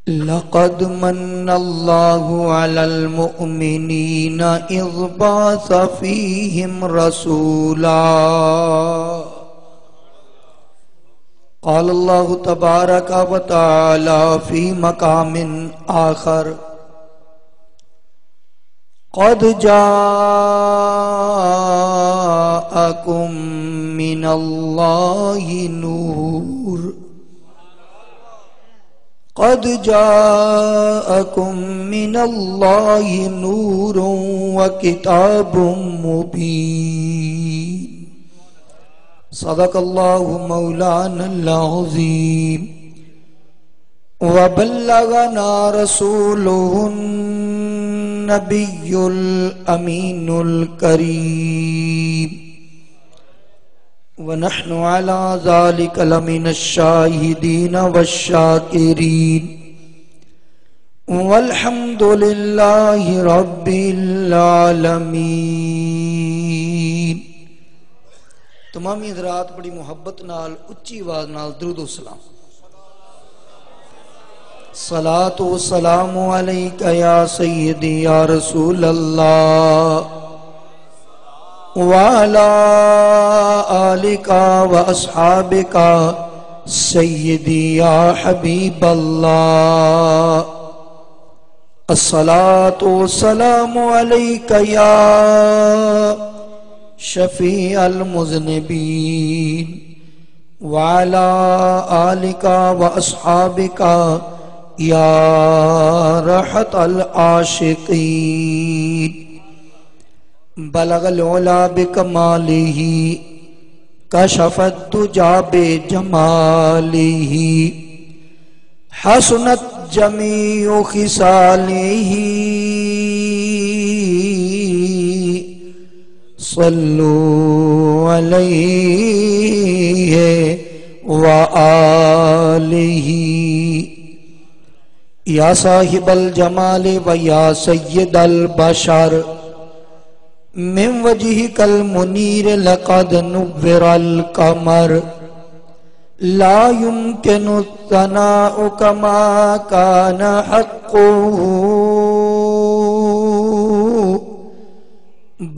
لقد من الله على المؤمنين إذ بعث فيهم رسولا قال الله تبارك وتعالى في مقام آخر قد جاءكم من الله نور قد جاءكم من الله نور وكتاب مبين صدق الله مولانا العظيم وبلغنا رسوله النبي الأمين الكريم ونحن على ذلك لمن الشاهدين والشاكرين والحمد لله رب العالمین۔ تمامی حضرات بڑی محبت نال اچھی آواز نال درود و سلام۔ صلاۃ و سلام علیک یا سیدی یا رسول اللہ وعلى آلك وأصحابك سيدي يا حبيب الله الصلاة والسلام عليك يا شفيع المذنبين وعلى آلك وأصحابك يا راحة العاشقين بلغ العلا بکمالہ کشف الدجا بجمالہ حسنت جمیع خصالہ صلوا علیہ وآلہ یا صاحب الجمال و یا سید البشر من وجهك المنير لقد نور القمر لا يمكن الثناء كما كان حقه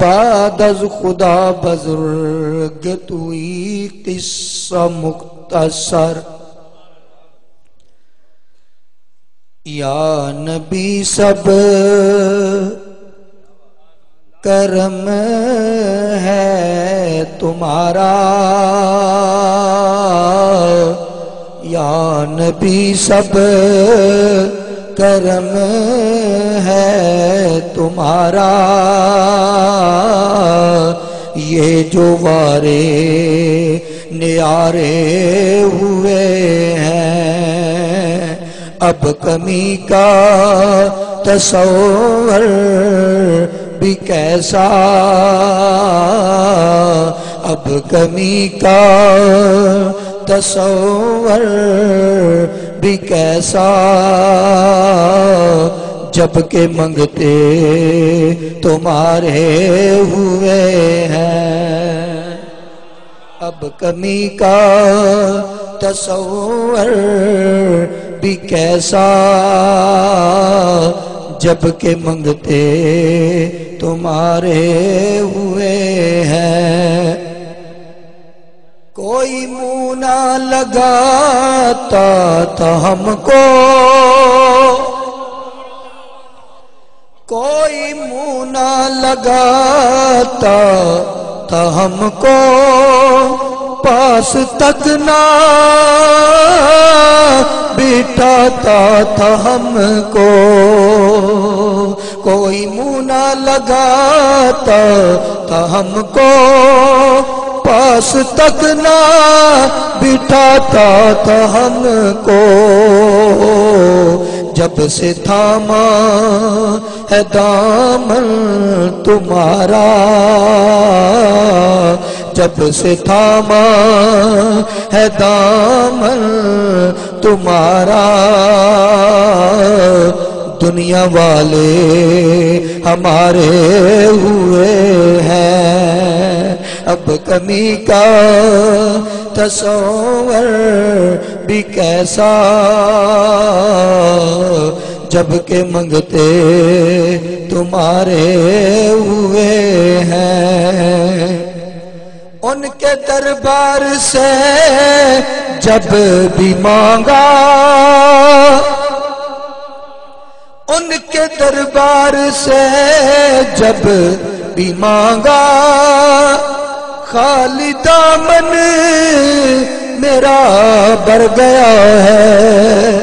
بعد از خدا بزرگت ہوئی قصہ مختصر۔ یا نبی سب کرم ہے تمہارا، یا نبی سب کرم ہے تمہارا، یہ جو وارے نیارے ہوئے ہیں اب کمی کا تصور بھی کیسا، اب کمی کا تصور بھی کیسا، جب کہ منگتے تمہارے ہوئے ہیں اب کمی کا تصور بھی کیسا، جب کہ منگتے تمہارے ہوئے ہیں۔ کوئی منہ نہ لگاتا تھا ہم کو، کوئی منہ نہ لگاتا تھا ہم کو، پاس تک نہ بٹھاتا تھا ہم کو، کوئی منہ نہ لگاتا تھا ہم کو، پاس تک نہ بٹھاتا تھا ہم کو، جب سے تھاما ہے دامن تمہارا، جب سے تھاما ہے دامن تمہارا، دنیا والے ہمارے ہوئے ہیں اب کمی کا تصور بھی کیسا جب کہ منگتے تمہارے ہوئے ہیں، ان کے دربار سے جب بھی مانگا، ان کے دربار سے جب بھی مانگا، خالی دامن میرا بھر گیا ہے،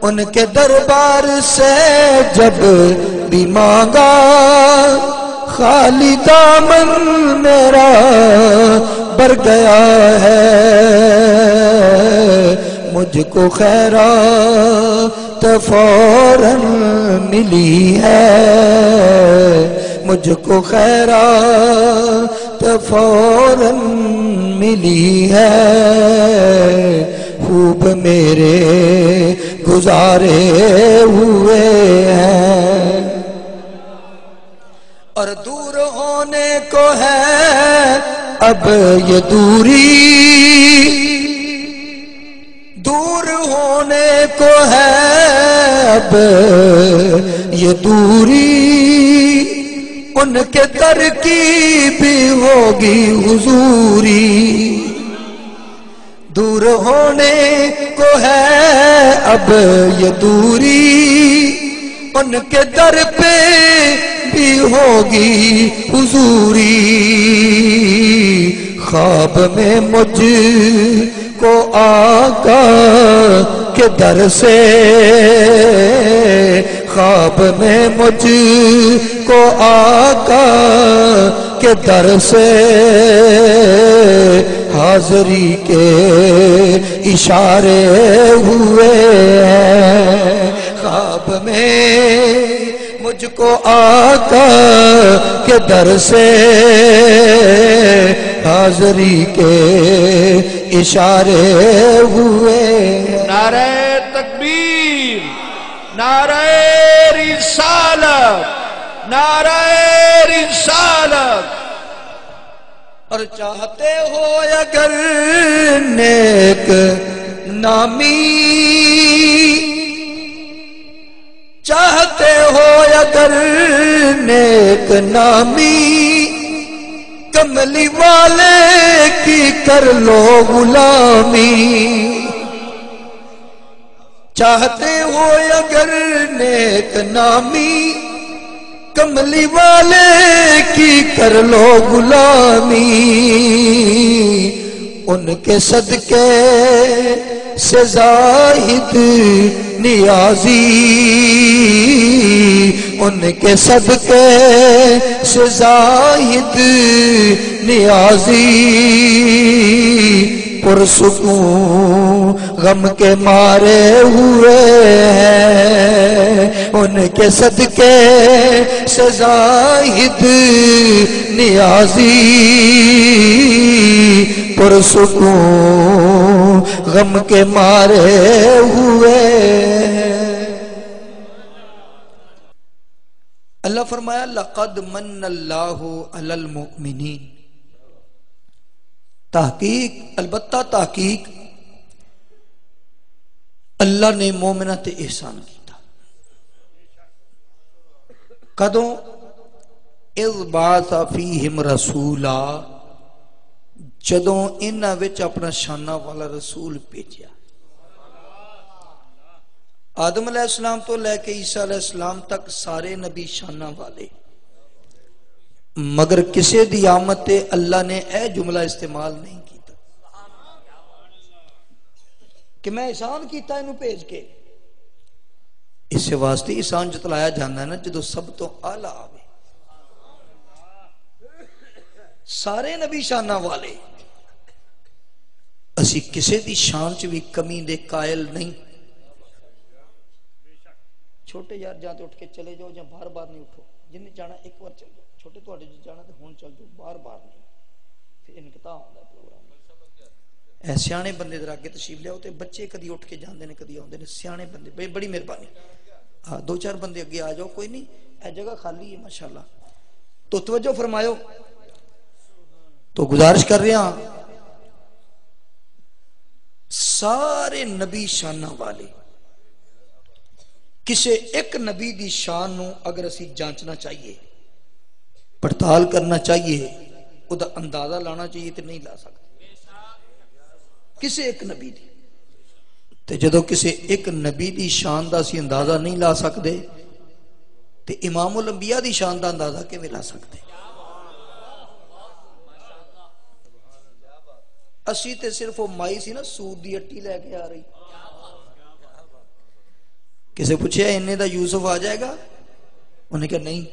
ان کے دربار سے جب بھی مانگا، خالی دامن میرا بھر گیا ہے، مجھ کو خیرات فوراً ملی ہے، مجھ کو خیرات فوراً ملی ہے، خوب میرے گزارے ہوئے ہیں، اور دور ہونے کو ہے اب یہ دوری، دور ہونے کو ہے اب یہ دوری، ان کے در کی بھی ہوگی حضوری، دور ہونے کو ہے اب یہ دوری، ان کے در پہ بھی ہوگی حضوری، خواب میں مجھ کو آقا کے در سے، خواب میں مجھ کو آقا کے در سے حاضری کے اشارے ہوئے ہیں، خواب میں مجھ کو آقا کے در سے حاضری کے اشارے ہوئے ہیں۔ نعرہ تکبیر، نعرہ رسالت، نعرہ رسالت۔ اور چاہتے ہو اگر نیک نامی، چاہتے ہو اگر نیک نامی، کملی والے کی کر لو غلامی، چاہتے ہو اگر نیک نامی، کملی والے کی کر لو غلامی، ان کے صدقے سے زاہد نیازی، ان کے صدقے سے زاہد نیازی، پرسکون غم کے مارے ہوئے ہیں، ان کے صدقے سے زاہد نیازی، پرسکون غم کے مارے ہوئے ہیں۔ اللہ فرمایا لقد من اللہ علی المؤمنین، تحقیق، البتہ تحقیق اللہ نے مومنہ تے احسان کیتا، کدوں اذ بعث فیہم رسولا، جدوں انہاں وچ اپنا شانہ والا رسول بھیجیا، آدم علیہ السلام تو لے کے عیسیٰ علیہ السلام تک سارے نبی شانہ والے، مگر کسے دی آمد تے اللہ نے اے جملہ استعمال نہیں کیتا کہ میں احسان کیتا انہوں بھیج کے، اس سے واسطے احسان جتلایا جانا ہے نا جدو سب تو اعلیٰ آوے، سارے نبی شانہ والے، اسی کسے دی شان چ بھی کمی دے قائل نہیں، چھوٹے یار جاتے اٹھ کے چلے جاؤ یا بار بار نہیں اٹھو، جن نے جانا ایک بار چل جاؤ، چھوٹے تو اٹھے جانا تو ہون چل جاؤ، بار بار نہیں، پھر انقطاع ہوتا ہے پروگرام۔ اے سیانے بندے در آگے تشریف لے ہوتے، بچے کدی اٹھ کے جاندے نے کدی آندے نے، سیانے بندے بڑی مہربانی، ہاں دو چار بندے اگے آ جاؤ، کوئی نہیں اے جگہ خالی ہے ماشاءاللہ، تو توجہ فرمایو، تو گزارش کر رہے ہیں سارے نبی شانہ والے، کسی ایک نبی دی شان نو اگر اسی جانچنا چاہیے، پڑتال کرنا چاہیے، او دا اندازہ لانا چاہیے تو نہیں لا سکتے کسی ایک نبی دی. تے جدو کسی ایک نبی دی شان دا اسی اندازہ نہیں لا سکتے تے امام الانبیاء دی شان دا اندازہ کیویں لا سکتے؟ اسی تے صرف وہ مائی سی نا سود دی اٹی لے کے آ رہی. کسے پوچھے انہیں دا یوسف آ جائے گا؟ انہوں نے کہا نہیں.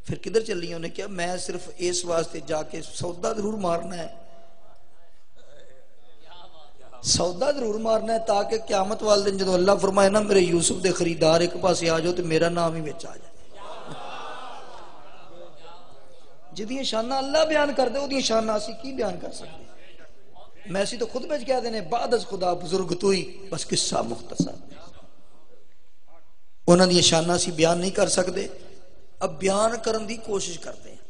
پھر کدھر چلی؟ انہوں نے کہا میں صرف اس واسطے جا کے سودا ضرور مارنا ہے، سودا ضرور مارنا ہے تاکہ قیامت والے دن جدو اللہ فرمائے نا میرے یوسف دے خریدار ایک پاسے آ جاؤ تو میرا نام ہی بچ آ جائے. جدیاں شانہ اللہ بیان کر دے وہ شانہ اسی کی بیان کر سکتے؟ میں اسی تو خود بچ کہہ دینے بعد از خدا بزرگ توئی بس قصہ مختصر. انہوں نے شانہ اسی بیان نہیں کر سکتے، اب بیان کرن دی کوشش کرتے ہیں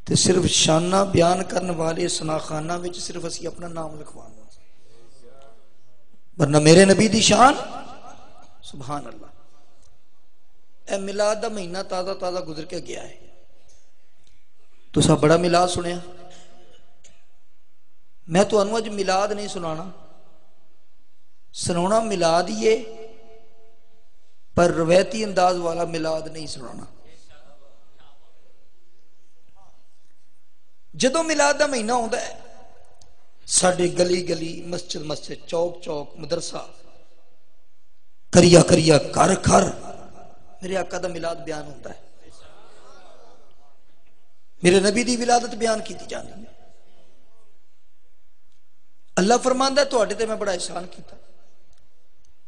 تو صرف شانہ بیان کرنے والے سناخانہ وچ صرف اسی اپنا نام لکھوانا، ورنہ میرے نبی دی شان سبحان اللہ. اے میلاد دا مہینہ تازہ تازہ گزر کے گیا ہے، تو سا بڑا میلاد سنیا. میں تو انہوں اج میلاد نہیں سنانا، سنونا میلاد ہی ہے پر روایتی انداز والا میلاد نہیں سنانا. جدو میلاد دا مہینہ ہوتا ہے ساڑھے گلی گلی مسجد مسجد چوک چوک مدرسہ کریا کریا کر کر میرے آقا دا میلاد بیان ہوتا ہے، میرے نبی دی ولادت بیان کی تھی جانی ہے. اللہ فرماندہ ہے تو آٹے تے میں بڑا احسان کیتا.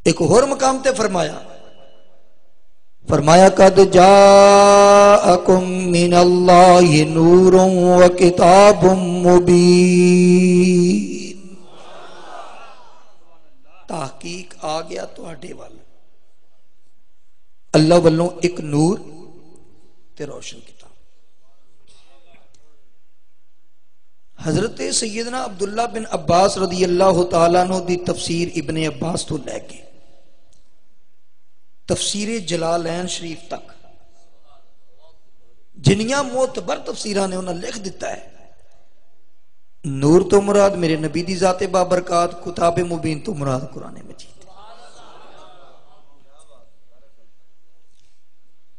ایک اور مقام تے فرمایا قد جاءکم من اللہ نور و کتاب مبین. تحقیق آ گیا تو آٹے والا اللہ والوں ایک نور تے روشن کتاب. حضرت سیدنا عبداللہ بن عباس رضی اللہ تعالیٰ عنہ دی تفسیر ابن عباس تو لے کے تفسیر جلالین شریف تک جنیاں معتبر تفسیرہ نے انہوں نے لکھ دیتا ہے نور تو مراد میرے نبی دی ذات بابرکات، کتاب مبین تو مراد قرآن مجید.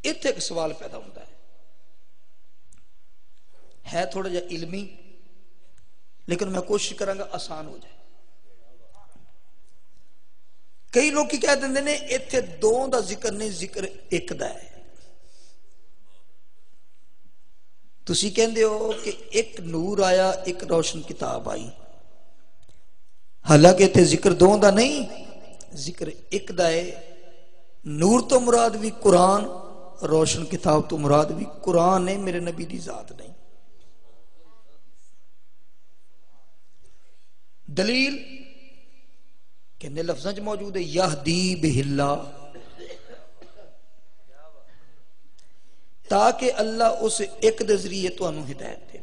اتنے ایک سوال پیدا ہوتا ہے تھوڑا جا علمی لیکن میں کوشش کروں گا آسان ہو جائے. کئی لوگ کی کہہ دیں نے اتنے دو دا ذکر نہیں، ذکر ایک دا ہے. تسی کہندے ہو کہ ایک نور آیا ایک روشن کتاب آئی، حالانکہ اتنے ذکر دو دا نہیں، ذکر ایک دا ہے. نور تو مراد بھی قرآن، روشن کتاب تو مراد بھی قرآن ہے، میرے نبی دی ذات نہیں. دلیل کہنے لفظاں چ موجود ہے یہدی بہ اللہ، تاکہ اللہ اس ایک دے ذریعے تو انہوں ہدایت دے.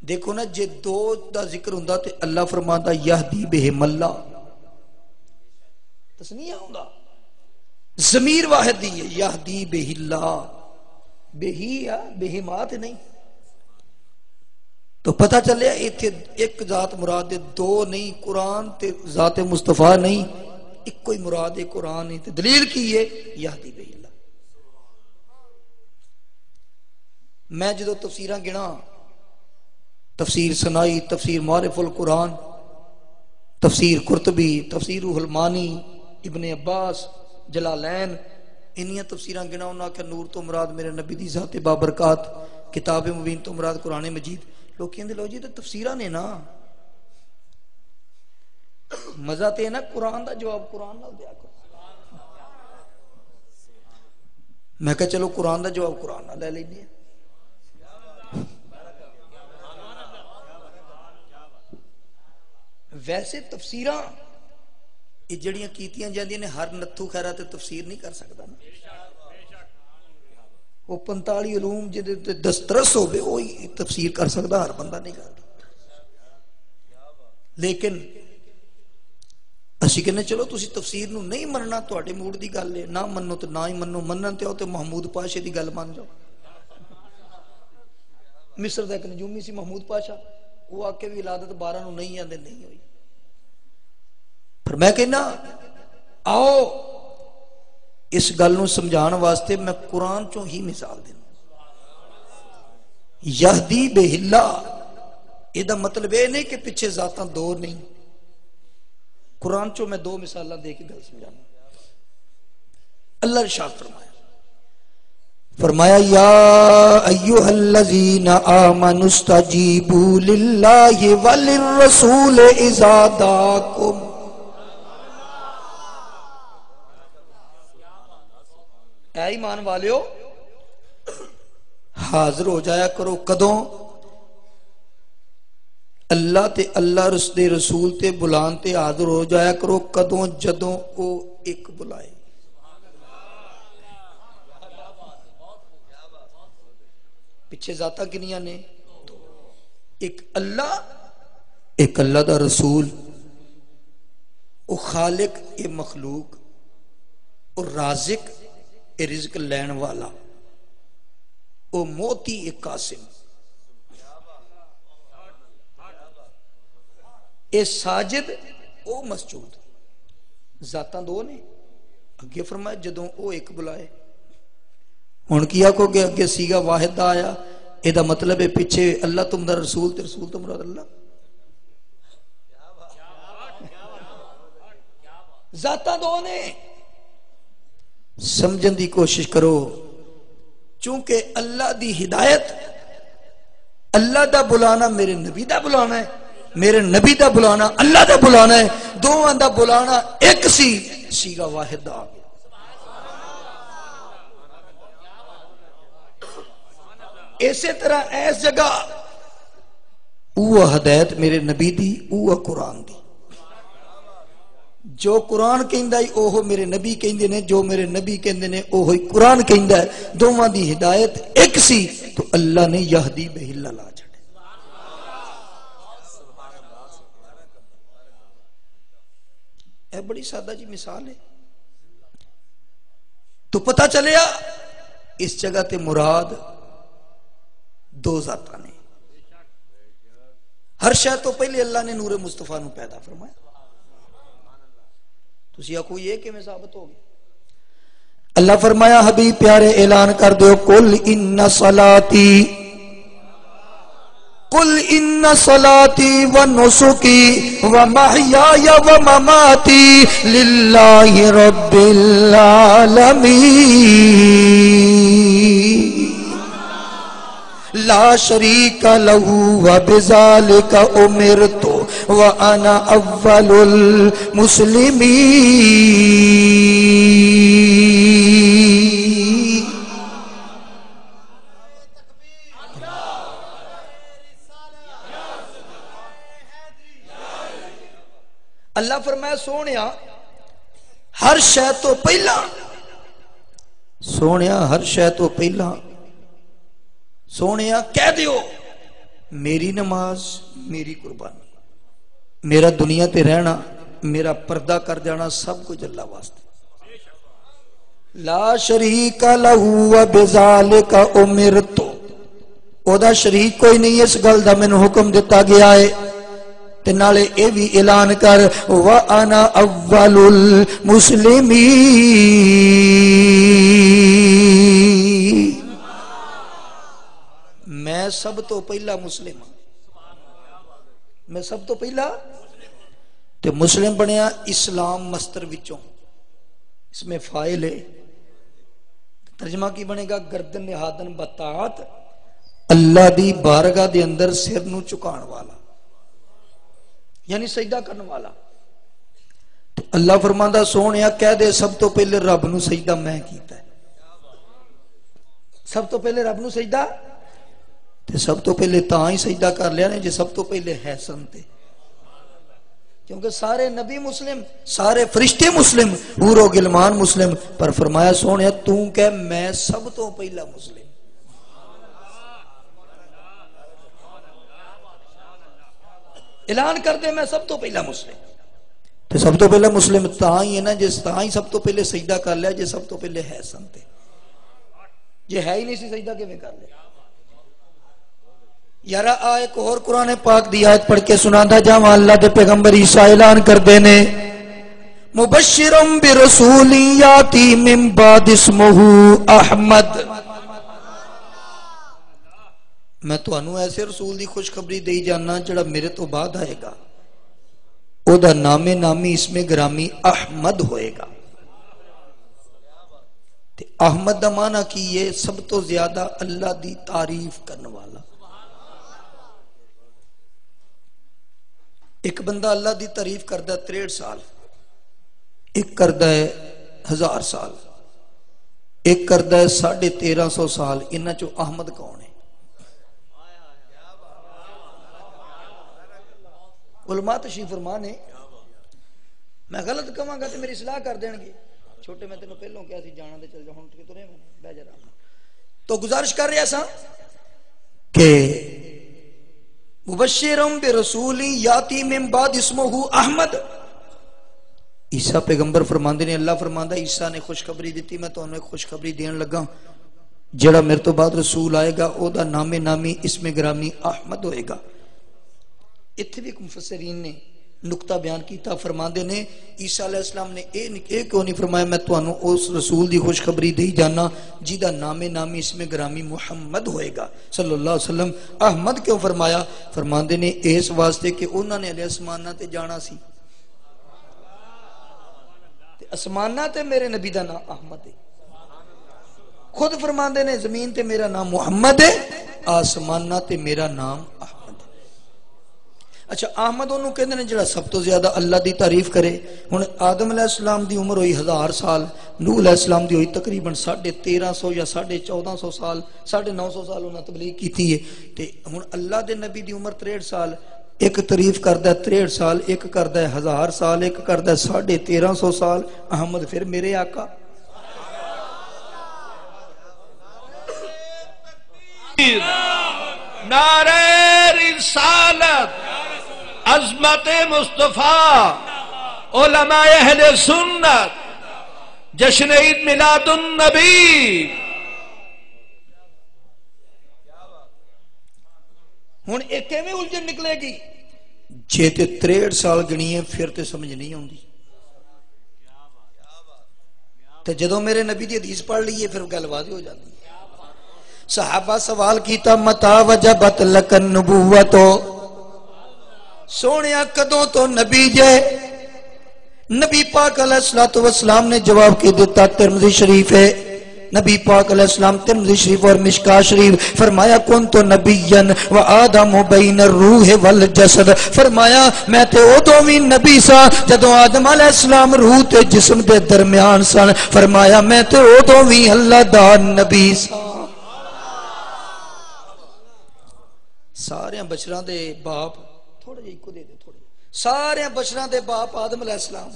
دیکھو نا جے دو دا ذکر ہوندا تے اللہ فرماندا یہدی بہم اللہ، تسنیہ ہوندا، ضمیر واحد دی ہے یہدی بہ اللہ، بہی یا بہمات نہیں. تو پتہ چلے ایک ذات مراد دے دو نہیں، قرآن تے ذات مصطفیٰ نہیں، ایک کوئی مراد ہے قرآن نہیں. تے دلیل کی ہے یہدی بہ اللہ. میں جدو تفسیراں گنا تفسیر سنائی، تفسیر معرف القرآن، تفسیر قرطبی، تفسیر روح المانی، ابن عباس، جلالین، انہی تفسیراں گنا انہاں کہ نور تو مراد میرے نبی دی ذات بابرکات، کتاب مبین تو مراد قرآن مجید. لوگ کہندے لو جی تو تفسیرہ نے نا مزہ تے نا قرآن دا جواب قرآن نال دیا کرو. میں کہا چلو قرآن دا جواب قرآن نال لے لیندے ہیں. ویسے تفسیراں یہ جڑیاں کیتیاں جاندیاں نے ہر نتھو خیرہ تے تفسیر نہیں کر سکتا نا. وہ 45 علوم جدے دسترس ہو بے وہی تفسیر کر سکتا، ہر بندہ نہیں کرتا. لیکن اسی کہنے چلو تسی تفسیر نو نہیں مننا تواڈے موڈ دی گل ہے نہ منو تو نہ ہی منو منن تے او تے محمود پاشا دی گل مان جاؤ مصر دا ایک نجومی سی محمود پاشا وہ آ کے بھی ولادت 12 نو نہیں آندے نہیں ہوئی پھر میں کہنا آؤ اس گل نو سمجھان واسطے میں قرآن چوں ہی مثال دینا یہدی بہ اللہ یہ دا مطلب یہ نہیں کہ پیچھے ذاتاں دو نہیں قرآن چوں میں 2 مثالہ دے کے گل سمجھانا اللہ ارشاد فرمایا یا ایھا الذین آمنوا استجیبوا للہ وللرسول اذا دعاکم اے ایمان والیو حاضر ہو جایا کرو کدوں اللہ تے اللہ دے رسول تے بلان تے حاضر ہو جایا کرو کدوں جدوں او ایک بلائے پیچھے ذاتہ کنیاں نے ایک اللہ دا رسول او خالق اے مخلوق او رازق اے رزق لین والا او موتی اے قاسم اے ساجد او مسجود ذاتاں دو نے اگے فرمایا جدوں او ایک بلائے ہن کیا کو کہ اگے سیگا واحد دا آیا اے دا مطلب ہے پیچھے اللہ تم دا رسول تے رسول تم مراد اللہ ذاتاں دو نے سمجھن دی کوشش کرو چونکہ اللہ دی ہدایت اللہ دا بلانا میرے نبی دا بلانا ہے میرے نبی دا بلانا اللہ دا بلانا ہے دونوں دا بلانا ایک سیگا واحد دا آگیا اسی طرح ایس جگہ اوہ ہدایت میرے نبی دی اوہ قرآن دی جو قرآن کہندہ ہے اوہ میرے نبی کہندے نے جو میرے نبی کہندے نے اوہ قرآن کہندہ ہے دونوں دی ہدایت ایک سی تو اللہ نے یہدی بہ اللہ لا چھڑے اے بڑی سادہ جی مثال ہے تو پتہ چلیا اس جگہ تے مراد 2 ذاتاں نے ہر شے تو پہلے اللہ نے نور مصطفیٰ نو پیدا فرمایا تسی آکو یہ کہ میں ثابت ہوگی اللہ فرمایا حبیب پیارے اعلان کر دو قل ان صلاتی و نسکی و محیای و مماتی للہ رب العالمین لا شریک لہ و بذالک امرت وانا اول المسلمین اللہ فرمایا سونیا ہر شے تو پہلا سونیا کہہ دیو میری نماز میری قربانی میرا دنیا تے رہنا میرا پردہ کر جانا سب کچھ اللہ واسطے لا شریک لہ و بذالک امرت او دا شریک کوئی نہیں اس گل دا مینوں حکم دیتا گیا ہے تے نالے اے بھی اعلان کر وانا اول المسلمین میں سب تو پہلا مسلم میں سب تو پہلا تے مسلم بنیا اسلام مستر وچوں اس میں فائل ہے ترجمہ کی بنے گا گردن نہادن بطاعت اللہ دی بارگاہ دے اندر سر نو چکان والا یعنی سجدہ کرنے والا تو اللہ فرماندہ سونیا کہہ دے سب تو پہلے رب نو سجدہ میں کیتا ہے سب تو پہلے رب نو سجدہ تے سب تو پہلے تاں ہی سجدہ کر لیا نے جے سب تو پہلے حسن تے کیونکہ سارے نبی مسلم سارے فرشتے مسلم حور و غلمان مسلم پر فرمایا سونیا تو کہ میں سب تو پہلا مسلم اعلان کر دے میں سب تو پہلا مسلم تو سب تو پہلے مسلم تاں ہی ہے نا جس تاں ہی سب تو پہلے سجدہ کر لیا جے سب تو پہلے ہے سنتے جے ہے ہی نہیں سی سجدہ کیویں کر لیا یارا ایک اور قرآن پاک دی آیت پڑھ کے سناندا جاواں اللہ دے پیغمبر عیسیٰ اعلان کردے نے مبشرم برسول یاتی من بعد اسمہ احمد میں تانوں ایسے رسول دی خوشخبری دئی جانا جڑا میرے تو بعد آئے گا او دا نام نامی اس میں گرامی احمد ہوئے گا تے احمد دا معنی کی یہ سب تو زیادہ اللہ دی تعریف کرنے والا ایک بندہ اللہ دی تعریف کردہ 63 سال ایک کردہ ہے 1000 سال ایک کردہ ہے 1350 سال انہاں چو احمد کون ہے علماء تشریف فرما نے میں غلط کہاں گا تو میری اصلاح کر دیں گے چھوٹے میں تینوں پہلوں کیا سی جانا دے چل جا ہوں تو رہے میں بے جرا تو گزارش کر رہے ایسا کہ مبشرم برسول یاتی من بعد اسمہ احمد عیسیٰ پیغمبر فرماندے نے اللہ فرماندہ عیسیٰ نے خوشخبری دیتی میں تو انہوں ایک خوشخبری دین لگا جڑا میرے تو بعد رسول آئے گا او دا نام نامی اسم گرامی احمد ہوئے گا اتھے بھی مفسرین نے نقطہ بیان کیتا فرماندے نے عیسیٰ علیہ السلام نے ایک کیوں نہیں فرمایا میں تو انہوں اس رسول دی خوشخبری دی جانا جیدہ نام نامی اسم گرامی محمد ہوئے گا صلی اللہ علیہ وسلم احمد کیوں فرمایا فرماندے نے اس واسطے کہ انہوں نے علیہ اسمانہ تے جانا سی اسمانہ تے میرے نبی دا نام احمد ہے خود فرماندے نے زمین تے میرا نام محمد ہے آسمانہ تے میرا نام احمد ہے اچھا احمد انہوں کہندے نے جڑا سب تو زیادہ اللہ دی تعریف کرے ہن آدم علیہ السلام دی عمر ہوئی 1000 سال نوح علیہ السلام دی ہوئی تقریباً 1350 یا 1450 سال 950 سال انہاں تبلیغ کیتی ہے تے ہن اللہ دے نبی دی عمر 63 سال ایک تعریف کردہ 63 سال ایک کردہ 1000 سال ایک کردہ 1350 سال احمد پھر میرے آقا نعرہ رسالت عظمت مصطفیٰ علماء اہل سنت جشن عید میلاد النبی ہن ایک میں الجھن نکلے گی جے تے 63 سال گنیے پھر تے سمجھ نہیں ہوندی تے جدوں میرے نبی دی حدیث پڑھ لیے پھر گل واضح ہو جاتی صحابہ سوال کیتا متا وجبت لک النبوت سونیا کدوں تو نبی جے نبی پاک علیہ الصلوۃ والسلام نے جواب کی دیتا ترمذی شریف ہے نبی پاک علیہ السلام ترمذی شریف اور مشکاہ شریف فرمایا کنت نبیًا و آدم بین الروح والجسد فرمایا میں تے ادوں وی نبی سا جدوں آدم علیہ السلام روح تے جسم دے درمیان سن فرمایا میں تے ادوں وی اللہ دا نبی سا سارے بشراں دے باپ تھوڑا جی کو دے دے تھوڑا سارے بشراں دے باپ آدم علیہ السلام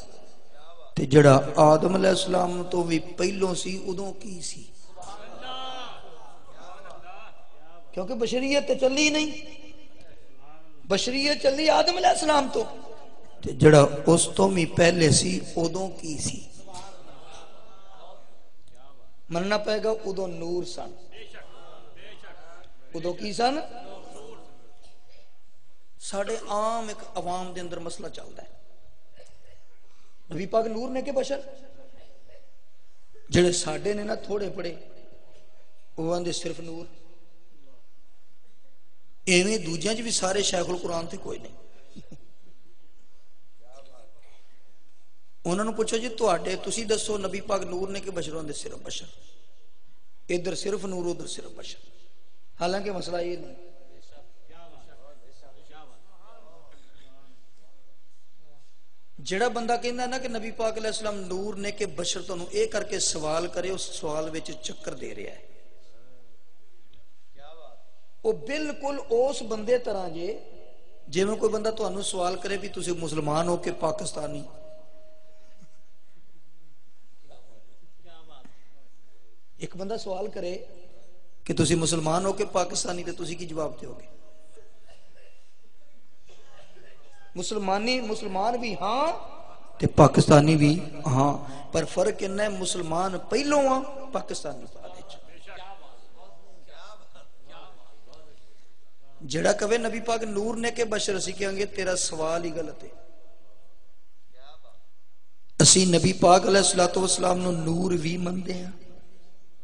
تے جڑا آدم علیہ السلام تو بھی پہلوں سی ادوں کی سی کیونکہ بشریت تے چلی نہیں بشریت چلی آدم علیہ السلام تو تے جڑا اس تو بھی پہلے سی ادوں کی سی مننا پائے گا ادوں نور سن ادوں کی سن ساڑھے عام ایک عوام دے اندر مسئلہ چلتا ہے نبی پاک نور نے کہ بشر جڑے ساڑھے نے نا تھوڑے پڑے وہ آندے صرف نور ایویں دوجیاں جی بھی سارے شیخ القرآن تھے کوئی نہیں انہوں نے پوچھو جی تواڈے تسی دسو نبی پاک نور نے کہ بشر آندے صرف بشر ادھر صرف نور ادھر صرف بشر حالانکہ مسئلہ یہ نہیں جڑا بندہ کہنا ہے نا کہ نبی پاک علیہ السلام نور نے کہ بشر تو اے کر کے سوال کرے اس سوال وچ چکر دے رہا ہے وہ بالکل اس بندے طرح جے میں کوئی بندہ تو سوال کرے بھی تسی مسلمان ہو کہ پاکستانی ایک بندہ سوال کرے کہ تسی مسلمان ہو کہ پاکستانی تے تسی کی جواب دے ہوگے مسلمان بھی ہاں تے پاکستانی بھی ہاں، پر فرق انہا ہے مسلمان پہلوں ہاں پاکستانی بعد وچ۔ جڑا کہے نبی پاک نور نے کہ بشر، اسی کہیں گے تیرا سوال ہی غلط ہے۔ اسی نبی پاک علیہ السلام نو نور بھی مندے ہیں۔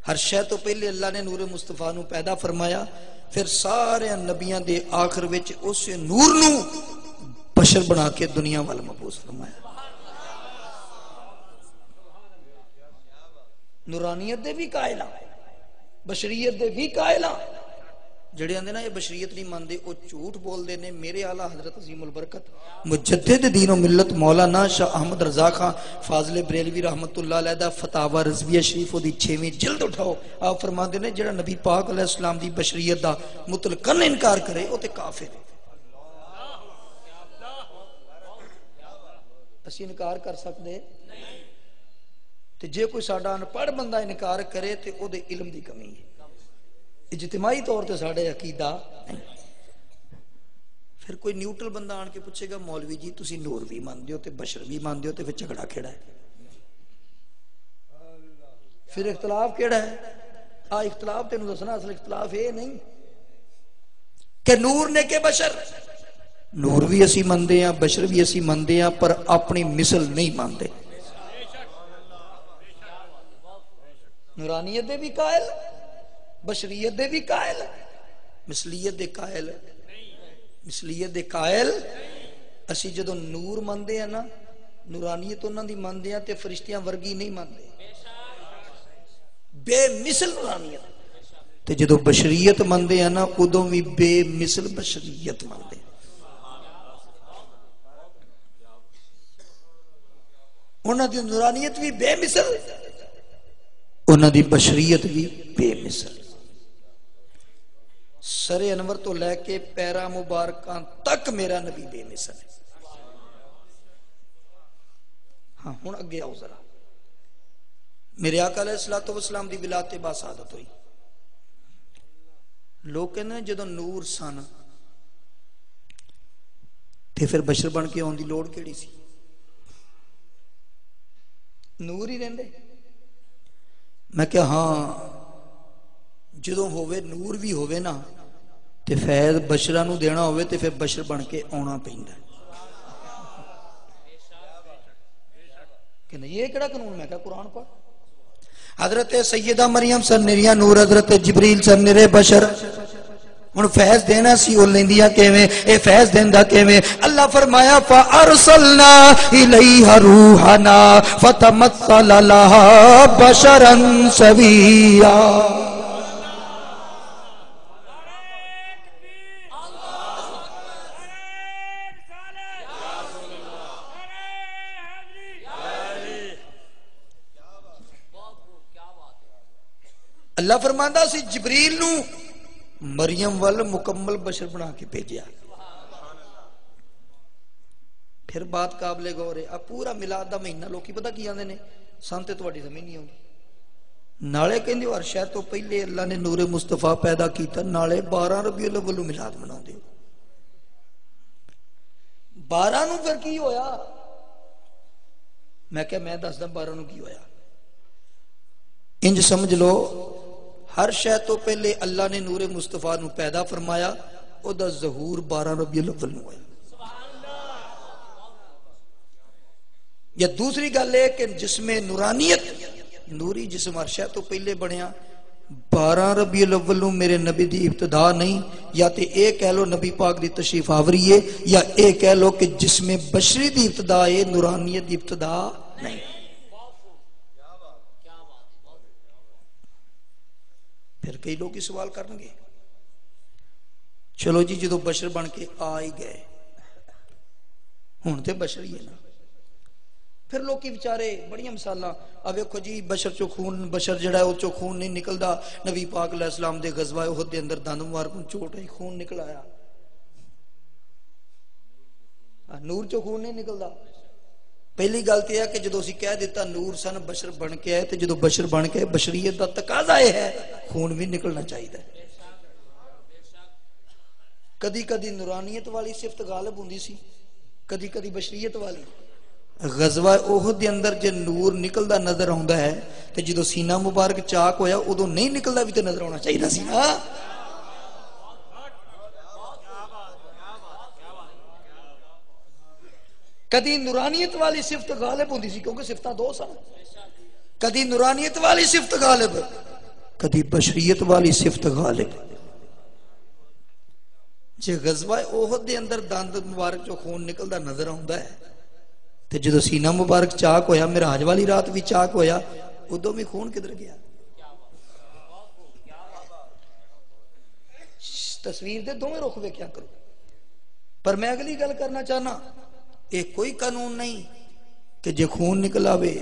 ہر شے تو پہلے اللہ نے نور مصطفیٰ نو پیدا فرمایا، پھر سارے نبیاں دے آخر وچ اس نور نو بشر بنا کے دنیا والا مبعوث فرمایا۔ نورانیت دے بھی قائل ہیں، بشریت دے بھی قائل ہیں۔ جڑے آندے نا یہ بشریت نہیں ماندے او جھوٹ بول دے نے۔ میرے اعلیٰ حضرت عظیم البرکت مجدد دین و ملت مولانا شاہ احمد رضا خان فاضل بریلوی رحمت اللہ علیہ دا فتاوی رضویہ شریف دی 6ویں جلد اٹھاؤ، آپ فرماندے نے جڑا نبی پاک علیہ السلام دی بشریت دا مطلقاً انکار کرے او تے کافر ہے۔ اسی انکار کر سکتے تے جے کوئی ساڈا ان پڑھ بندہ انکار کرے تے او دے علم دی کمی ہے، اجتماعی طور تے ساڑے عقیدہ نہیں۔ پھر کوئی نیوٹرل بندہ آن کے پوچھے گا مولوی جی تسی نور بھی مان دیو تے بشر بھی مان دیو تے پھر جھگڑا کیڑا ہے؟ پھر اختلاف کیڑا ہے؟ اختلاف تینوں دسنا، اصل اختلاف یہ نہیں کہ نور نے کہ بشر، نور بھی اسی مندے ہیں بشر بھی اسی مندے ہیں، پر اپنی مثل نہیں ماندے۔ نورانیت دے بھی قائل، بشریت دے بھی قائل، مثلیت دے قائل، مثلیت دے قائل۔ اسی جدو نور مندے ہیں نا، نورانیت انہاں دی مندے ہیں تے فرشتیاں ورگی نہیں مندے، بے مثل نورانیت۔ تے جدو بشریت مندے ہیں نا ادوں بھی بے مثل بشریت مندے۔ انہاں دی نورانیت بھی بے مثل، انہاں دی بشریت بھی بے مثل۔ سر انور تو لے کے پیرا مبارکان تک میرا نبی بے مثل ہے۔ ہاں ہن اگے آؤ ذرا، میرے آقا علیہ السلام دی ولادت با سعادت ہوئی، لوگ کہنے ہیں جدو نور سن تے پھر بشر بن کے آن دی لوڑ کیڑی سی؟ نور ہی رہندے۔ میں کہا ہاں جدو ہوئے نور بھی ہوئے نا تے فیض بشرانو دینا ہوئے تے پھر بشر بن کے آنا پہندا ہے کہ نہیں؟ یہ کڑا قانون؟ میں کہا قرآن پڑھ، حضرت سیدہ مریم سر نریاں نور، حضرت جبریل سر نرے بشر۔ ان فیض دینا سی او لیندیاں کیویں؟ اے فیض دیندا کیویں؟ اللہ فرمایا فارسلنا الیہا روحنا فتمثل لها بشرا سویا۔ اللہ فرماندا سی جبریل نو مریم وال مکمل بشر بنا کے بھیجیا۔ پھر بات قابل غور ہے، اب پورا میلاد دا مہینہ لوکی پتہ کی آندے نے سانتے تواڈی زمین نہیں ہوندی، نالے کہندے ہر شے تو پہلے اللہ نے نور مصطفیٰ پیدا کیتا، نالے 12 ربیع الاول میلاد مناؤندے ہو۔ 12 نو پھر کی ہویا؟ میں کہ میں دسدا 12 نو کی ہویا۔ انج سمجھ لو ہر شے تو پہلے اللہ نے نور مصطفیٰ نو پیدا فرمایا، او دا ظہور 12 ربیع الاول نو ہویا۔ یا دوسری گل ہے کہ جسم نورانیت، نوری جسم ہر شے تو پہلے بنیا، 12 ربیع الاول نو میرے نبی دی ابتدا نہیں، یا تے اے کہہ لو نبی پاک دی تشریف آوری ہے، یا اے کہہ لو کہ جسم بشری دی ابتدا ہے، نورانیت دی ابتدا نہیں۔ پھر کئی لوگ سوال کریں گے چلو جی جدو بشر بن کے آ ہی گئے ہوں تے بشر ہی ہے نا، پھر لوگ بیچارے بڑی مثالاں اب ویکھو جی بشر چو خون، بشر جڑا ہے او چو خون نہیں نکلدا، نبی پاک علیہ السلام دے غزوہ احد دے اندر دند مار کو چوٹ ہوئی خون نکل آیا، نور چو خون نہیں نکلدا۔ پہلی گل تے ہے کہ جدو اسی کہہ دیتا نور سن بشر بن کے آئے تے جدو بشر بن کے بشریت دا تقاضا ہے خون بھی نکلنا چاہیے۔ کدی کدی نورانیت والی صفت غالب ہوندی سی، کدی کدی بشریت والی، غزوہ احد دے اندر جے نور نکلدا نظر آوندا ہے تے جدوں سینہ مبارک چاک ہویا ادوں نہیں نکلدا بھی تے نظر آنا چاہیے سی نا. کدی نورانیت والی صفت غالب ہوندی سی کیونکہ صفتاں دو سن. کدی نورانیت والی صفت غالب کدی بشریت والی صفت غالب. جے غزوہ احد دے اندر دند مبارک جو خون نکلدا نظر آوندا ہے تے جدوں سینہ مبارک چاک ہویا معراج والی رات بھی چاک ہویا ادوں بھی خون کدھر گیا؟ تصویر دے دوویں رخ ویکھیا کرو. پر میں اگلی گل کرنا چاہنا یہ کوئی قانون نہیں کہ جے خون نکل آوے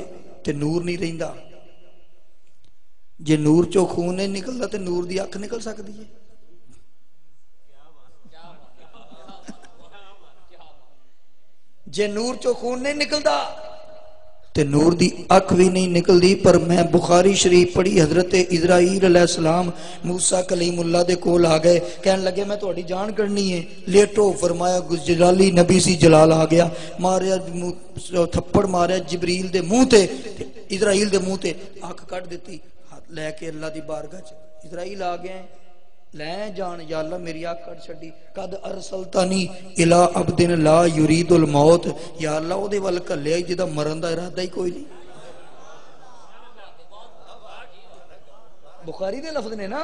تے نور نہیں رہندا. جے نور چو خون نہیں نکلدا تے نور دی اکھ نکل سکدی ہے. جے نور چو خون نہیں نکلدا تے نور دی اکھ بھی نہیں نکلدی. پر میں بخاری شریف پڑھی حضرت اسرائیل علیہ السلام موسیٰ کلیم اللہ دے کول آ گئے کہنے لگے میں تہاڈی جان کرنی ہے لیٹو. فرمایا جلالی نبی سی جلال آ گیا ماریا تھپڑ ماریا جبریل دے منہ تے اسرائیل دے منہ تے اکھ کٹ دیتی ہاتھ لے کے اللہ دی بارگاہ چ. اسرائیل آ گئے لے جان یا اللہ میری آنکھ کٹ چھڈی. قد ارسلتنی الی عبد لا یرید الموت یا اللہ او دے ول کلیا جدا مرن دا ارادہ ہی کوئی نہیں. بخاری دے لفظ نے نا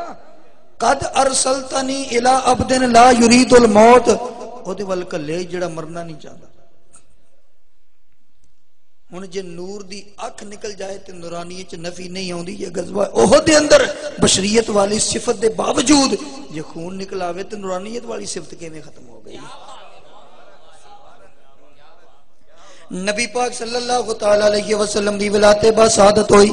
قد ارسلتنی الی عبد لا یرید الموت او دے ول کلیا جڑا مرنا نہیں چاہتا. ہن جے نور دی اکھ نکل جائے تے نورانیت چ نفی نہیں آوندی. یہ غزوہ احد دے اندر بشریت والی صفت دے باوجود جے خون نکل آوے تے نورانیت والی صفت کیویں ختم ہو گئی؟ نبی پاک صلی اللہ تعالی علیہ وسلم دی ولادت با سعادت ہوئی.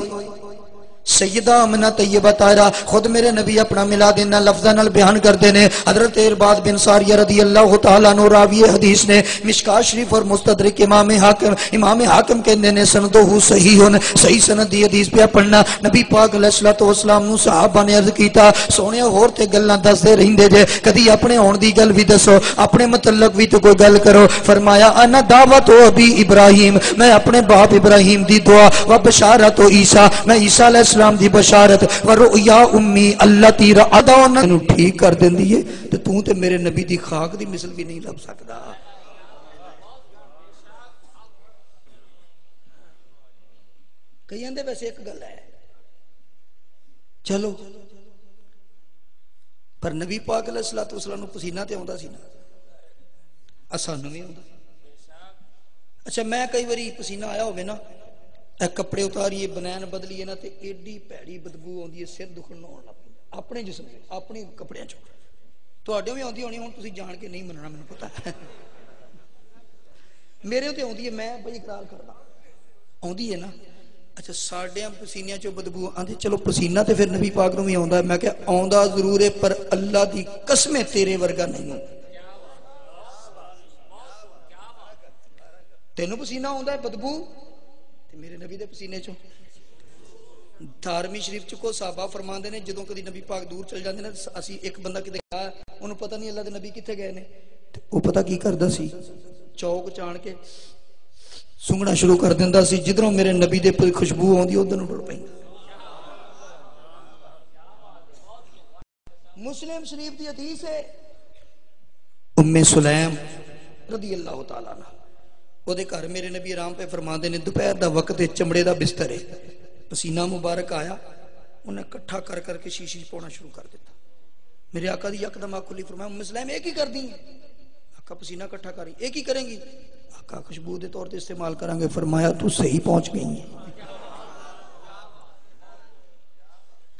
سیدہ آمنہ طیبہ طاہرہ خود میرے نبی اپنا میلاد انہا لفظاں نال بیان کردے نے. حضرت ارباد بن ساریہ رضی اللہ تعالیٰ عنہ راوی حدیث نے مشکات شریف اور مستدرک امام حاکم کہندے نے سندہ صحیح صحیح سند دی حدیث پہ پڑھنا. نبی پاک علیہ السلام نو صحابہ نے عرض کیتا سونیا ہور تے گلاں دس دے رہندے جے کدی اپنے ہون دی گل بھی دسو اپنے متعلق بھی تو کوئی گل کرو. فرمایا انا دعوت ابی ابراہیم میں اپنے باپ ابراہیم دی دعا و بشارت عیسیٰ میں عیسیٰ علیہ السلام دی بشارت و رؤیا امی اللتی رعداؤنا انہوں ٹھیک کر دیں دیئے تو تے میرے نبی دی خاک دی مثل بھی نہیں لب سکتا. کئی اندے ویسے ایک گل ہے چلو پر نبی پاک علیہ السلام پسینہ تے ہوندہ سی نا آسانو بھی ہوندہ. اچھا میں کئی باری پسینہ آیا ہوئے نا کپڑے اتاریے بنین بدلیے نا تے ایڈی پیڑی بدبو آندی ہے سر دکھن نہ ہونا اپنے جسم سے اپنے کپڑے چوں تواڈے بھی آندی ہونی ہن تسی جان کے نہیں مننا مینوں پتہ ہے میرے تے آندی ہے میں بھائی اقرار کردا آندی ہے نا. اچھا ساڈیاں پسینیاں چوں بدبو آندی چلو پسینہ تے پھر نبی پاک نوں بھی آندا ہے میں کہ آندا ضرور ہے پر اللہ دی قسم تیرے ورگا نہیں ہوں. تینوں پسینہ آندا ہے بدبو میرے نبی دے پسینے چوں. دھارمی شریف چکو صحابہ فرماندے نے جدوں کدی نبی پاک دور چل جاندے نے اسی ایک بندہ کتے گیا انہوں پتہ نہیں اللہ دے نبی کتے گئے نے وہ پتہ کی کردا سی چوک چان کے سنگنا شروع کر دیندا سی جدھروں میرے نبی دے خوشبو آندی ادھر ٹر پیندا. مسلم شریف دی حدیث ہے ام سلیم رضی اللہ تعالیٰ عنہ وہ دے گھر میرے نبی آرام پہ فرماندے نے دوپہر دا وقت چمڑے دا بستر ہے پسینہ مبارک آیا انہیں کٹھا کر کر کے شیشی پونا شروع کر دیتا. میرے آقا دی یکدم آنکھ کھلی فرمایا ام سلیم ایک ہی کر دی آقا پسینہ کٹھا کر رہی ایک ہی کریں گی آقا خوشبو دے طور تے استعمال کریں گے. فرمایا تو صحیح پہنچ گئی ہیں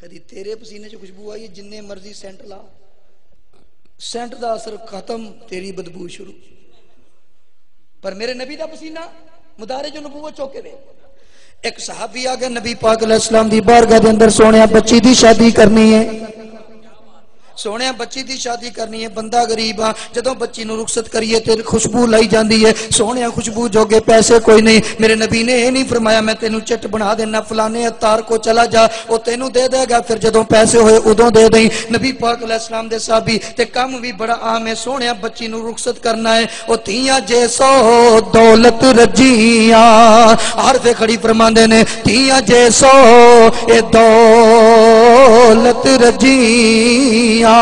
کدی تیرے پسینے چ خوشبو آئی جننے مرضی سینٹ لا سینٹ دا اثر ختم تیری بدبو شروع. پر میرے نبی دا پسینہ مدارج نبوت چوکے دے. ایک صحابی آگے نبی پاک علیہ السلام دی بارگاہ دے اندر سونے بچی دی شادی کرنی ہے سونے بچی دی شادی کرنی ہے بندہ غریب ہاں جدوں بچی نو رخصت کریے تے خوشبو لائی جاندی ہے سونے خوشبو جوگے پیسے کوئی نہیں میرے نبی نے یہ نہیں فرمایا میں تینوں چٹ بنا دینا فلانے عطار کو چلا جا وہ تینوں دے دے گا پھر جدوں پیسے ہوئے ادوں دے دیں نبی پاک علیہ السلام دے صحابی تے کم بھی بڑا عام ہے سونے بچی نو رخصت کرنا ہے او تیاں جیسو دولت رجیاں عارف کھڑی فرماندے نے تیاں جیسو اے دولت رجیاں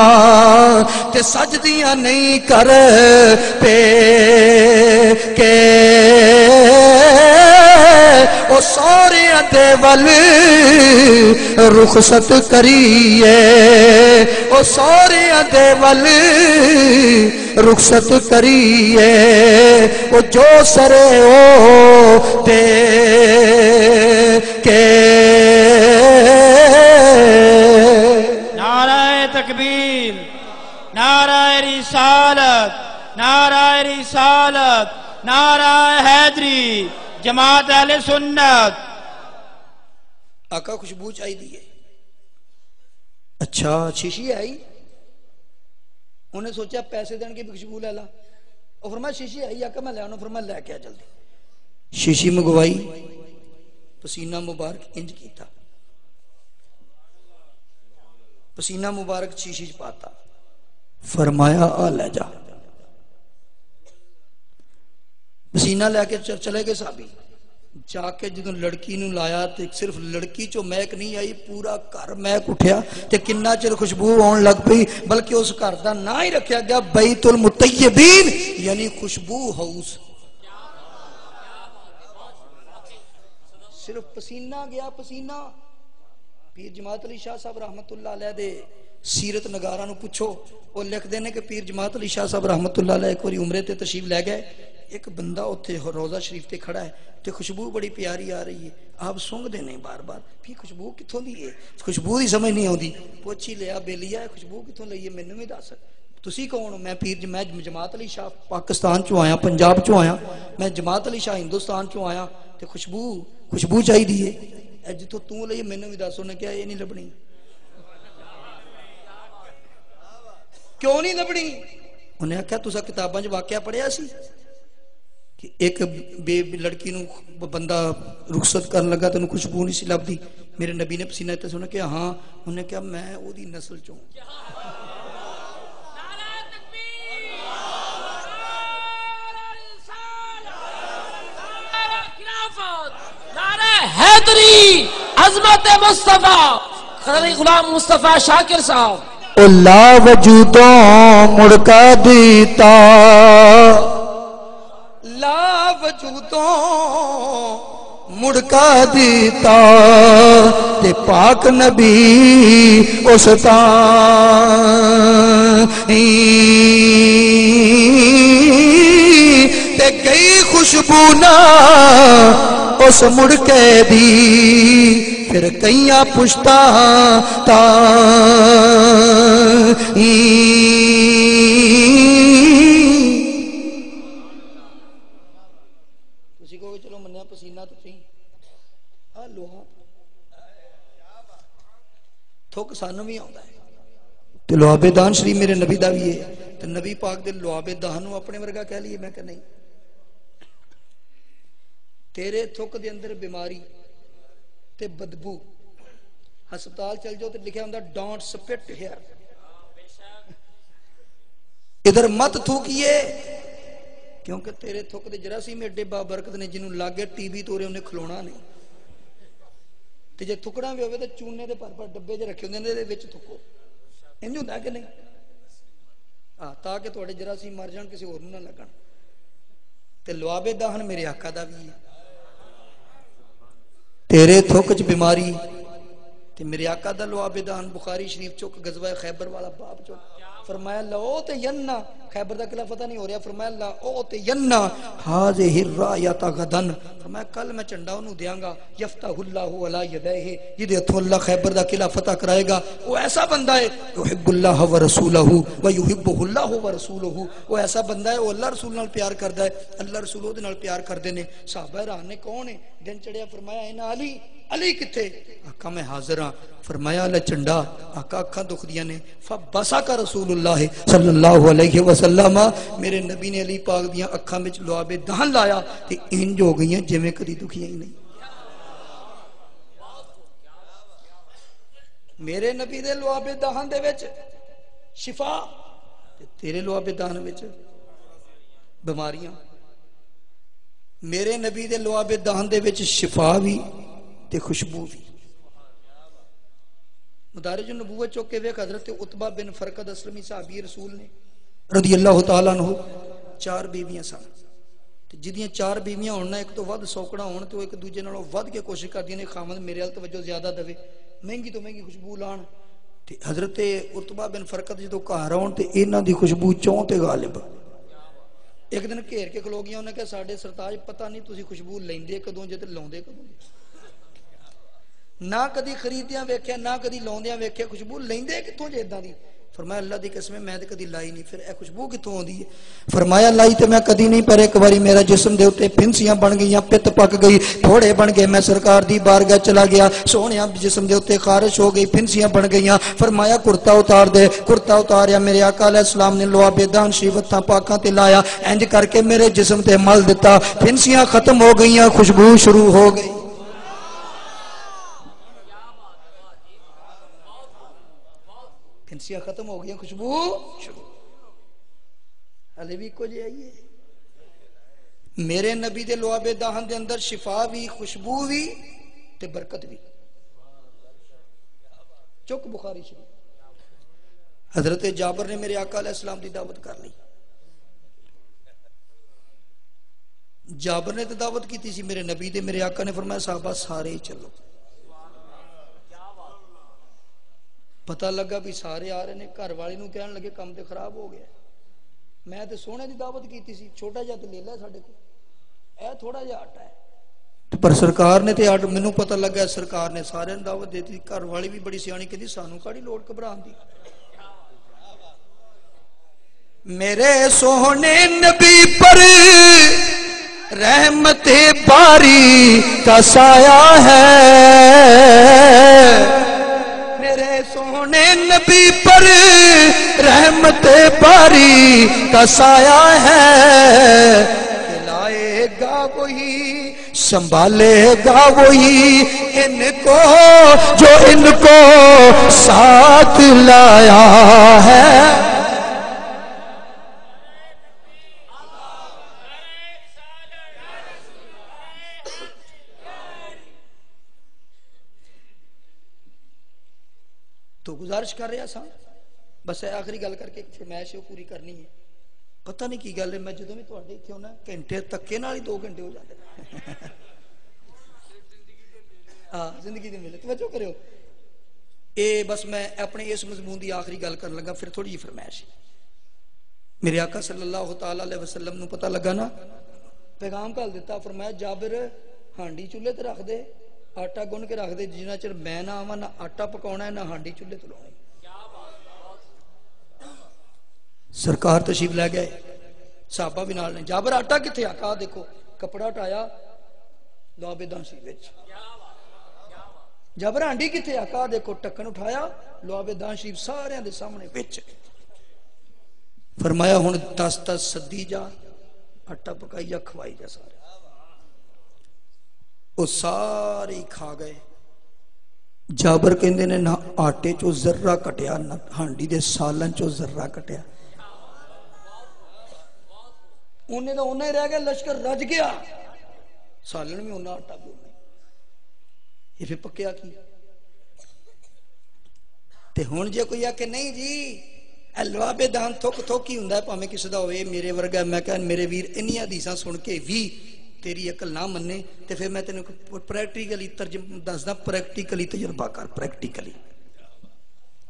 تے سجدیاں نہیں کر پے کے او سورے دے ول رخصت کریے او سورے دے ول رخصت کریے او جو سرے او دے کے نعرہ تکبیر نعرہ رسالت نعرہ رسالت نعرہ حیدری جماعت اہل سنت آقا خوشبو چاہی دیئے اچھا شیشی آئی انہیں سوچا پیسے دن کی بھی خوشبو لے لا اور فرمایا شیشی آئی آقا میں لے آنا فرمایا لے کیا جلدی شیشی مگوائی پسینہ مبارک انج کیتا پسینہ مبارک شیشی پاتا فرمایا آ لے جا پسینہ لے کے چلے گئے صحابی جا کے جدوں لڑکی نو لایا تے صرف لڑکی چو میک نہیں آئی پورا گھر میک اٹھیا تے کنا چر خوشبو آن لگ پئی بلکہ اس گھر دا نہ ہی رکھیا گیا بیت المطیبین یعنی خوشبو ہاؤس صرف پسینہ گیا پسینہ پیر جماعت علی شاہ صاحب رحمت اللہ علیہ دے سیرت نگاراں نو پوچھو وہ لکھ دینے کہ پیر جماعت علی شاہ صاحب رحمت اللہ علیہ ایک واری عمرے تے تشریف لے گئے ایک بندہ اتھے روضہ شریف تے کھڑا ہے تے خوشبو بڑی پیاری آ رہی ہے آپ سونگ دینے بار بار پھر خوشبو کتھوں دی ہے خوشبو دی سمجھ نہیں ہوندی پوچھی لیا بیلیا ہے خوشبو کتھوں لئی ہے میں نے بھی دس تسی کون ہو میں پیر میں جماعت علی شاہ پاکستان چوں آیا پنجاب چوں آیا میں جماعت علی شاہ ہندوستان چوں آیا تے خوشبو چاہی دی ہے جتوں تو لئی میں نے بھی دس انہیں کیا یہ نہیں لبنی کیوں نہیں لبنی انہیں کہا تسا کتاباں جو واقعہ پڑھیا سی کہ ایک بے لڑکی نو بندہ رخصت کرن لگا تو انہوں خوشبو نہیں سی لب دی میرے نبی نے پسینہ تے سنا کہ ہاں انہیں کہا میں او دی نسل چوں حیدری عظمت مصطفیٰ خدای غلام مصطفیٰ شاکر صاحب اللہ وجودوں مڑکا دیتا لا وجودوں مڑکا دیتا تے پاک نبی اس تے گئی خوشبو نہ اس مڑکے دی پھر کئیاں پشتا تا تسی کو چلو منیا پسینہ تو تھی آ لوہا تھوک سانو بھی آندا ہے تے لوہاب دان شریف میرے نبی دا بھی ہے تے نبی پاک دے لوہاب دانوں اپنے ورگا کہہ لیے میں کہ نہیں تیرے تھوک دے اندر بیماری تے بدبو ہسپتال چل جاؤ تے لکھا ہوندا ڈونٹ سپٹ ہیئر ادھر مت تھوکیے کیونکہ تیرے تھوک دے جراثیم ایڈے بابرکت نے جنہوں لاگے ٹی وی تو انہیں کھلونا نہیں تے جے تھکڑا بھی ہوئے تے چونے دے پر ڈبے جے رکھے ہوندے دے وچ تھکو انج ہوندا کہ نہیں تاکہ تواڈے جراثیم مر جان کسی اور نوں نہ لگن تے لواب دہن میرے آقا دا بھی ہے تیرے تھوک چ بیماری تے میرے آقا دا لواب دہن بخاری شریف چوک غزوہ خیبر والا باب چوک فرمایا لأوتیننا، خیبر دا قلعہ فتح نہیں ہو رہا، فرمایا لأوتیننا ہذہ الرایۃ غدن، فرمایا کل میں جھنڈا انہوں دیاں گا یفتح اللہ علی یدیہ، جدے ہتھوں اللہ خیبر دا قلعہ فتح کرائے گا، وہ ایسا بندہ ہے یحب اللہ ورسولہ ویحبہ اللہ ورسولہ، وہ ایسا بندہ ہے وہ اللہ رسول نال پیار کردا ہے، اللہ رسول دے نال پیار کردے نے۔ صحابہ حیران نے کون ہے؟ دن چڑھیا، فرمایا اے علی، علی کتھے؟ آقا میں حاضر ہاں، فرمایا اللہ چنڈا، آقا اکھاں دکھ دیا نے، فبصق رسول اللہ صلی اللہ علیہ وسلم، میرے نبی نے علی پاک دیاں اکھاں وچ لعاب دہن لایا تے انج ہو گئیاں جویں کدی دکھیاں ہی نہیں۔ میرے نبی دے لعاب دہن دے وچ شفا تے تیرے لعاب دہن وچ بیماریاں۔ میرے نبی دے لعاب دہن دے وچ شفا بھی تے خوشبو بھی۔ مدارج النبوت چوک کے ویک حضرت عتبہ بن فرقد اسلمی صحابی رسول نے رضی اللہ تعالیٰ عنہ 4 بیویاں سن، جدیاں 4 بیویاں ہونا ایک تو ود سوکڑا ہون تو ایک دوجے نالوں ود کے کوشش کردی نے خامد میرے ال توجہ زیادہ دے، مہنگی تو مہنگی خوشبو لان، تے حضرت عتبہ بن فرقد جدوں گھر آون تے انہاں دی خوشبو چوں تے غالب۔ ایک دن گھیر کے کھلو گیا، انہاں نے کہا ساڈے سرتاج پتہ نہیں تسی خوشبو لیندے کدوں جے تے لاوندے کدوں جے؟ نہ کدی خریدیاں ویکھیا نہ کدی لاوندیاں ویکھیا، خوشبو لیندے کتھوں جے اداں دی؟ فرمایا اللہ دی قسم میں تے کدی لائی نہیں، پھر اے خوشبو کتھوں ہوندی ہے؟ فرمایا لائی تے میں کدی نہیں، پر ایک باری میرا جسم دے اوتے پھنسیاں بن گئیاں، پت پک گئی، پھوڑے بن گئے، میں سرکار دی بارگاہ چلا گیا، سونیا جسم دے اوتے خارش ہو گئی، پھنسیاں بن گئیاں، فرمایا کرتا اتار دے، کرتا اتاریا، میرے آقا علیہ السلام نے لعاب دہن شریف ہتھاں پاکاں تے لایا، انج کر کے میرے جسم تے مل دتا، پھنسیاں ختم ہو گئیاں، خوشبو شروع ہو گئی۔ پھنسیاں ختم ہو گیا، خوشبو شروع۔ علی بھی کو جے آئیے، میرے نبی دے لعاب دہن دے اندر شفا بھی، خوشبو بھی تے برکت بھی۔ چک بخاری شریف، حضرت جابر نے میرے آقا علیہ السلام دی دعوت کر لی۔ جابر نے تو دعوت کی تھی میرے نبی دے، میرے آقا نے فرمایا صحابہ سارے ہی چلو۔ پتہ لگا بھی سارے آ رہے نے، گھر والی نو کہنے لگے کم تے خراب ہو گیا، میں تے سونے دی دعوت کی تھی، چھوٹا جا تے لے لے ساڈے کو، اے تھوڑا جا آٹا ہے، پر سرکار نے تے آٹا، مینوں پتہ لگا سرکار نے سارے دعوت دیتی، گھر والی بھی بڑی سیانی کہندی سانو کاڑی لوڑ گھبران دی۔ میرے سونے نبی پر رحمت باری کا سایہ ہے، میرے سونے نبی پر رحمت باری کا سایہ ہے، کھلائے گا وہی سنبھالے گا وہی ان کو جو ان کو ساتھ لایا ہے۔ تو گزارش کر رہا سا، بس آخری گل کر کے فرمائش ہے پوری کرنی ہے۔ پتہ نہیں کی گل ہے، میں جدوں بھی تواڈے ایتھے ہونا گھنٹے تکے نال ہی 2 گھنٹے ہو جاندے ہاں زندگی دی ملت توجہ کریو۔ اے بس میں اپنے اس مضمون دی آخری گل کرن لگا، پھر تھوڑی جی فرمائش۔ میرے آقا صلی اللہ تعالی علیہ وسلم نو پتہ لگا نا، پیغام گھل دیتا، فرمایا جابر ہانڈی چولہے تے رکھ دے، آٹا گن کے رکھ دے، جنہ چر میں نہ آواں نہ آٹا پکاونا ہے نہ ہانڈی چولہے تے لاونی۔ سرکار تشریف لے گئے، صحابہ بھی نال نے، جابر آٹا کتھے؟ آقا دیکھو، کپڑا ہٹایا لعاب دہن شریف وچ۔ جابر ہانڈی کتھے؟ آقا دیکھو، ٹکن اٹھایا لعاب دہن شریف سارے دے سامنے وچ۔ فرمایا ہن 10 سدی جا، آٹا پکائی جا، کھوائی جا سارے۔ وہ سارے کھا گئے۔ جابر کہندے نے نہ آٹے چو ذرہ کٹیا، نہ ہانڈی دے سالن چو ذرہ کٹیا، انہیں تو انہیں رہ گیا، لشکر رج گیا، سالن میں انہیں آٹا بھی انہیں، یہ پھر پکیا کی تے ہون جے کوئی آکے نہیں جی لعاب دہن تھوک تھوکی ہوندا ہے، پاویں کسی دا ہوئے میرے ورگا، میں کہا میرے ویر انہی حدیثاں سن کے بھی تیری عقل نہ مننے تے پھر میں تینوں پریکٹیکلی ترجمہ دسدا، پریکٹیکلی تجربہ کر، پریکٹیکلی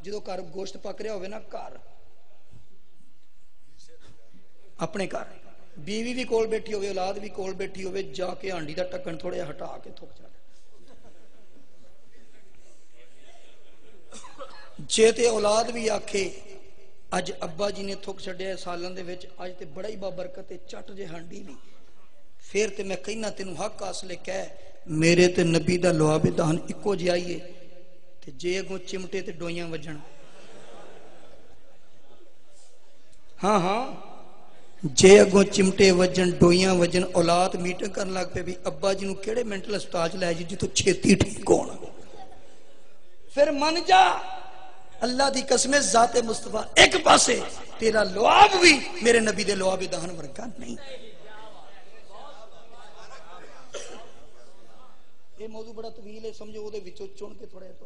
جدوں گھر گوشت پک رہا ہوئے نا، گھر اپنے گھر بیوی بھی کول بیٹھی ہوئے اولاد بھی کول بیٹھی ہوئے جا کے ہانڈی دا ٹکن تھوڑے ہٹا کے تھک جائے جے تے اولاد بھی آکھے اج ابا جی نے تھک چھڈیا ہے سالن دے وچ اج تے بڑا ہی بابرکت ہے چٹ جے ہانڈی بھی پھر تے میں کہنا تینوں حق اصلے کہہ میرے تے نبی دا لعاب دہن اکو جہا ہی ہے تے جے اگوں چمٹے تے ڈوئیاں وجن ہاں ہاں جے اگوں چمٹے وجن ڈوئیاں وجن اولاد میٹنگ کرن لگ پے بھی ابا جی نو کیڑے مینٹل اسپتال لے جی جتوں چھیتی ٹھیک ہونا پھر من جا اللہ دی قسم ذات مصطفیٰ ایک پاسے تیرا لعاب بھی میرے نبی دے لعاب دہن ورگا نہیں یہ موضوع بڑا طویل ہے سمجھو وہ دے وچوں چن کے تھوڑا تو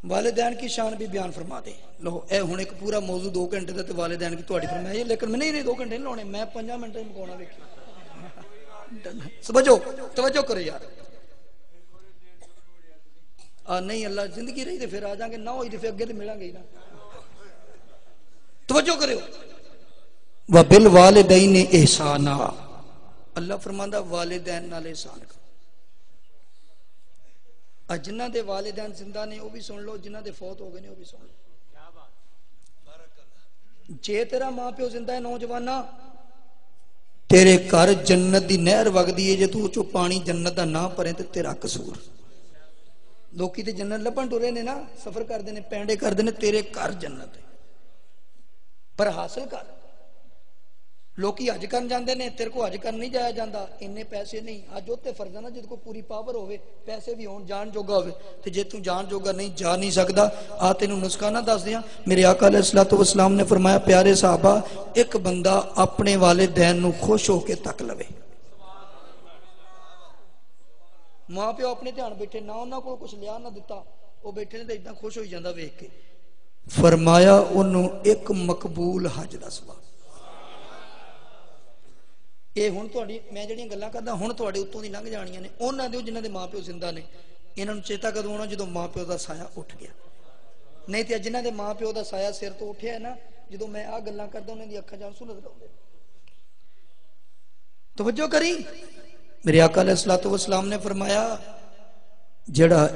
والدین کی شان بھی بیان فرما دے لو اے ہن ایک پورا موضوع 2 گھنٹے دا تے والدین کی تہاڈی فرمایا لیکن میں نہیں 2 گھنٹے نہیں لانے میں 5 منٹ وچ مکاونا ویکھی سمجھو توجہ کرو یار نہیں اللہ زندگی رہی تے پھر آ جاؤں گے نہ ہوئی تے پھر اگے تے ملاں گے نا توجہ کرو وبالوالدین احسانا اللہ فرماندا والدین نال احسان کرو جنہ دے والدین زندہ نے وہ بھی سن لو جنہ دے فوت ہو گئے نے وہ بھی سن لو جے تیرا ماں پیو زندہ ہے نوجوانا تیرے گھر جنت دی نہر وگدی ہے جے تو چو پانی جنت دا نہ پرے تے تیرا قصور لوکی تے جنت لبن ٹرے نے نا سفر کر دینے پینڈے کر دینے تیرے گھر جنت ہے پر حاصل کر لوکی حج کرن جاندے نے تیرے کو حج کرن نہیں جایا جاندا اننے پیسے نہیں حج ہوتے فرض ہے نا جد کو پوری پاور ہوئے پیسے بھی ہون جان جوگا ہوئے تے جے تو جان جوگا نہیں جا نہیں سکدا آ تینوں نسخہ نہ دس دیاں میرے آقا علیہ الصلوۃ والسلام نے فرمایا پیارے صحابہ ایک بندہ اپنے والدین نو خوش ہو کے تک لوے ماں پیو اپنے دھیان بیٹھے نہ انہاں کو کچھ لیا نہ دتا وہ بیٹھے نے تے اتنا خوش ہوئی جاندا ویکھ کے فرمایا انہوں ایک مقبول حج دا ثواب یہ ہن تہاڈی میں جڑیاں گلاں کردا ہن تہاڈے اتوں دی لنਘ جانیاں نے انہاں دے جنہاں دے ماں پیو زندہ نے انہاں نوں چیتا کدوں ہونا جدوں ماں پیو دا سایہ اٹھ گیا نہیں تے جنہاں دے ماں پیو دا سایہ سر تو اٹھیا ہے نا جدوں میں آ گلاں کردا انہاں دی اکھاں جان سنت لاوندے توجہ کری میرے آقا علیہ الصلوۃ والسلام نے فرمایا جڑا